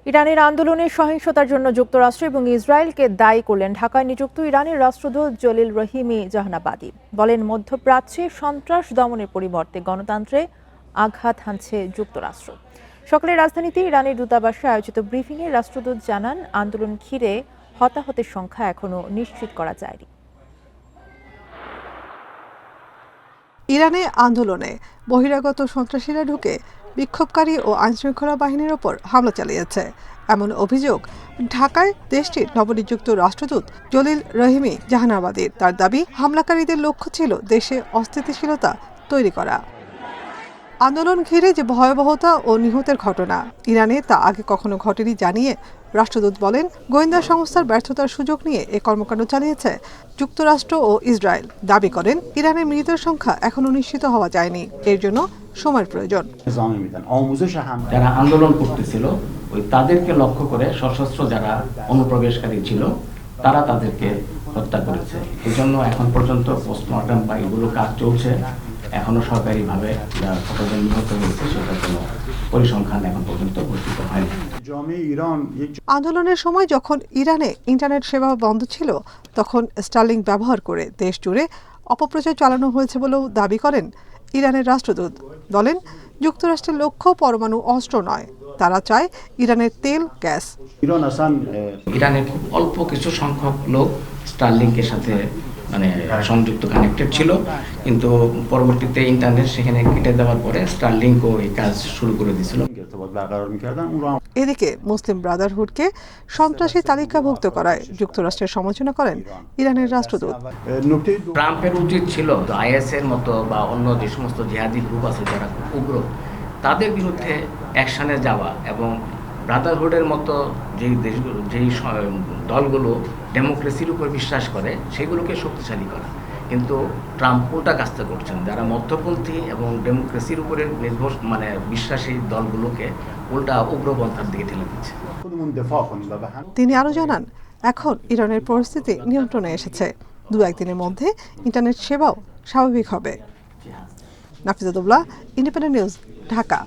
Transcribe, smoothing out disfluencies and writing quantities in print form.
ইরানের আন্দোলনের সহিংসতার জন্য যুক্তরাষ্ট্র এবং ইসরায়েলকে দায়ী করলেন ঢাকায় নিযুক্ত ইরানের রাষ্ট্রদূত জলিল রহিমি জাহানাবাদী। বলেন, মধ্যপ্রাচ্যে সন্ত্রাস দমনের পরিবর্তে গণতন্ত্রে আঘাত হানছে যুক্তরাষ্ট্র। সকালে রাজধানীতে ইরানের দূতাবাসে আয়োজিত ব্রিফিংয়ে রাষ্ট্রদূত জানান, আন্দোলন ঘিরে হতাহতের সংখ্যা এখনো নিশ্চিত করা যায়নি। ইরানে আন্দোলনে বহিরাগত সন্ত্রাসীরা ঢুকে বিক্ষোভকারী ও আইনশৃঙ্খলা বাহিনীর ওপর হামলা চালিয়েছে, এমন অভিযোগ ঢাকায় দেশটির নবনিযুক্ত রাষ্ট্রদূত জলিল রহিমি জাহানাবাদীর। তার দাবি, হামলাকারীদের লক্ষ্য ছিল দেশে অস্থিতিশীলতা তৈরি করা। আন্দোলন ঘিরে যে ভয়াবহতা ও নিহতের ঘটনা ইরানে তা আগে কখনো ঘটেনি জানিয়ে রাষ্ট্রদূত বলেন, গোয়েন্দা সংস্থার ব্যর্থতার সুযোগ নিয়ে এ কর্মকাণ্ড চালিয়েছে যুক্তরাষ্ট্র ও ইসরায়েল। দাবি করেন, ইরানের মৃতের সংখ্যা এখনো নিশ্চিত হওয়া যায়নি, এর জন্য সময়ের প্রয়োজন। যারা আন্দোলন করতেছিল তাদেরকে লক্ষ্য করে সশস্ত্র যারা অনুপ্রবেশকারী ছিল তারা তাদেরকে হত্যা করেছে। এই জন্য এখন পর্যন্ত পোস্টমর্টম বা এগুলো কাজ চলছে। এখনো সরকারিভাবে কতজন নিহত হয়েছে সেটার কোনো পরিসংখ্যান এখন পর্যন্ত ঘোষিত হয়নি। আন্দোলনের সময় যখন ইরানে ইন্টারনেট সেবা বন্ধ ছিল, তখন স্টারলিংক ব্যবহার করে দেশ জুড়ে অপপ্রচার চালানো হয়েছে বলেও দাবি করেন ইরানের রাষ্ট্রদূত। বলেন, যুক্তরাষ্ট্রের লক্ষ্য পরমাণু অস্ত্র নয়, তারা চায় ইরানের তেল, গ্যাস। ইরানের খুব অল্প কিছু সংখ্যক লোক স্টারলিংকের সাথে সংযুক্ত কানেক্টেড ছিল, কিন্তু পরবর্তীতে ইন্টারনেট সেখানে কেটে দেওয়ার পরে স্টারলিংকও এই কাজ শুরু করে দিয়েছিল। এদিকে মুসলিম ব্রাদারহুডকে সন্ত্রাসী তালিকাভুক্ত করায় যুক্তরাষ্ট্রের সমালোচনা করেন ইরানের রাষ্ট্রদূত। ট্রাম্পের উচিত ছিল আইএস এর মতো বা অন্য যে সমস্ত জিহাদি গ্রুপ আছে যারা খুব উগ্র, তাদের বিরুদ্ধে অ্যাকশনে যাওয়া এবং ব্রাদারহুডের মতো যেই দলগুলো ডেমোক্রেসির উপর বিশ্বাস করে সেগুলোকে শক্তিশালী করা। কিন্তু ট্রাম্প উল্টা কাজটা করছেন, যারা মধ্যপন্থী এবং ডেমোক্রেসির উপরে বিশ্বাসী দলগুলোকে উল্টা উগ্রপন্থার দিকে ঠেলে দিচ্ছে। তিনি আরও জানান, এখন ইরানের পরিস্থিতি নিয়ন্ত্রণে এসেছে, দু একদিনের মধ্যে ইন্টারনেট সেবাও স্বাভাবিক হবে। নাফিজাতুল্লাহ, ইন্ডিপেন্ডেন্ট নিউজ, ঢাকা।